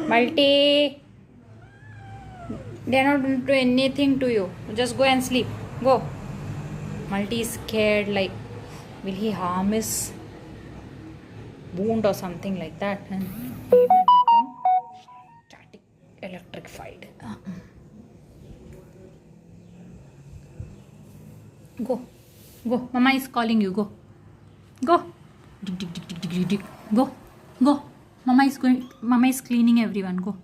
Multi. They're not going to do anything to you. Just go and sleep. Go. Multi is scared, like, will he harm his wound or something like that? And he will become static, electrified. Go. Go. Mama is calling you. Go. Go. Dig, dig, dig, dig, dig, dig, dig. Go. Go. Mama is cleaning everyone. Go.